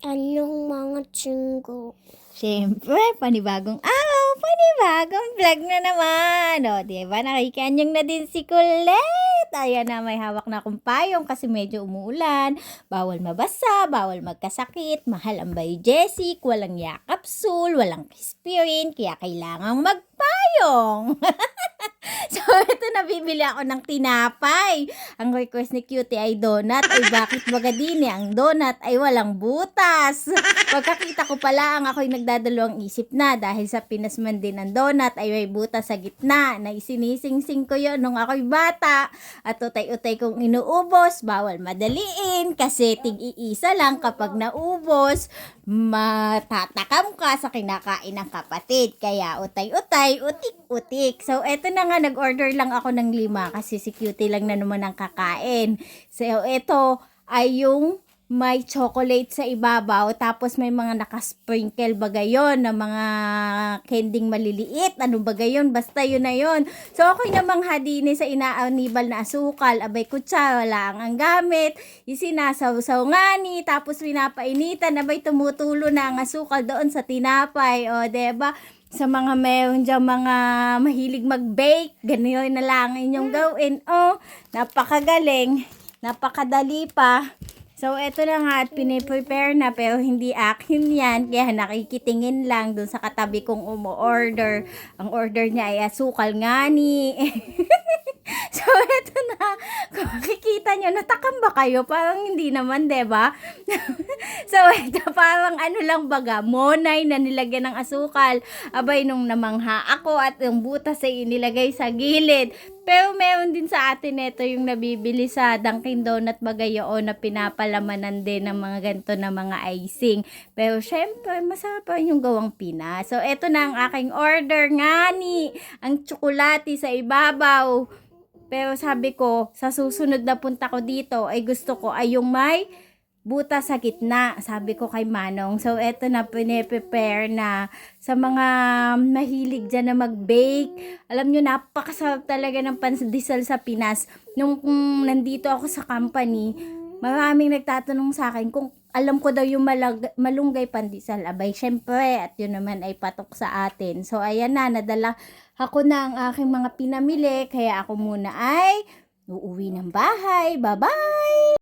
Anong mga tsinggo? Siyempre, panibagong araw, panibagong vlog na naman. O, diba? Nakikianyong na din si Colette. Ayan na, may hawak na akong payong kasi medyo umuulan. Bawal mabasa, bawal magkasakit. Mahal ang Bay Jessic, walang yakapsul, walang kispirin, kaya kailangang magpayong. So, ito nabibili ako ng tinapay. Ang request ni Cutie ay donut. Ay, bakit baga din ang donut ay walang butas? Pagkakita ko pala, ako'y nagdadalawang isip na dahil sa Pinas man din ang donut ay may butas sa gitna. Na isinising-sing ko yun nung ako'y bata. At utay-utay kong inuubos, bawal madaliin kasi tig-iisa lang kapag naubos, matatakam ka sa kinakain ng kapatid. Kaya utay-utay, utik-utik. So, eto na nga, nag-order lang ako ng 5 kasi si Cutie lang na naman ang kakain. So, eto ay yung may chocolate sa ibabaw, tapos may mga nakasprinkle baga yun, na mga kending maliliit, ano baga yun, basta yun na yun. So ako'y namang hadini sa inaanibal na asukal, abay kutsara lang ang gamit, isinasaw-saw nga ni, tapos pinapainitan, abay tumutulo na ang asukal doon sa tinapay, o diba? Sa mga meron dyan mga mahilig mag-bake, ganyan na lang inyong gawin. Oh, napakagaling, napakadali pa. So, eto na nga at piniprepare na pero hindi akin yan. Kaya nakikitingin lang dun sa katabi kong umu-order. Ang order niya ay asukal nga ni. So, eto na. Kung makikita nyo, natakam ba kayo? Parang hindi naman, diba? So, eto parang ano lang baga, monay na nilagyan ng asukal. Abay, nung namangha ako at yung butas ay inilagay sa gilid. Pero meron din sa atin ito yung nabibili sa Dunkin Donut bagayo na pinapalamanan din ng mga ganito na mga icing. Pero syempre, masarap pa yung gawang Pinas. So, eto na ang aking order nga ni. Ang tsokolate sa ibabaw. Pero sabi ko, sa susunod na punta ko dito, ay gusto ko ay yung may butas sa gitna, sabi ko kay Manong. So, eto na, pine-prepare na sa mga mahilig dyan na mag-bake. Alam nyo, napakasarap talaga ng pandesal sa Pinas. Nung nandito ako sa company, maraming nagtatanong sa akin kung alam ko daw yung malunggay pandesal. Abay, syempre, at yun naman ay patok sa atin. So, ayan na, nadala ako na ang aking mga pinamili. Kaya ako muna ay uuwi ng bahay. Bye-bye!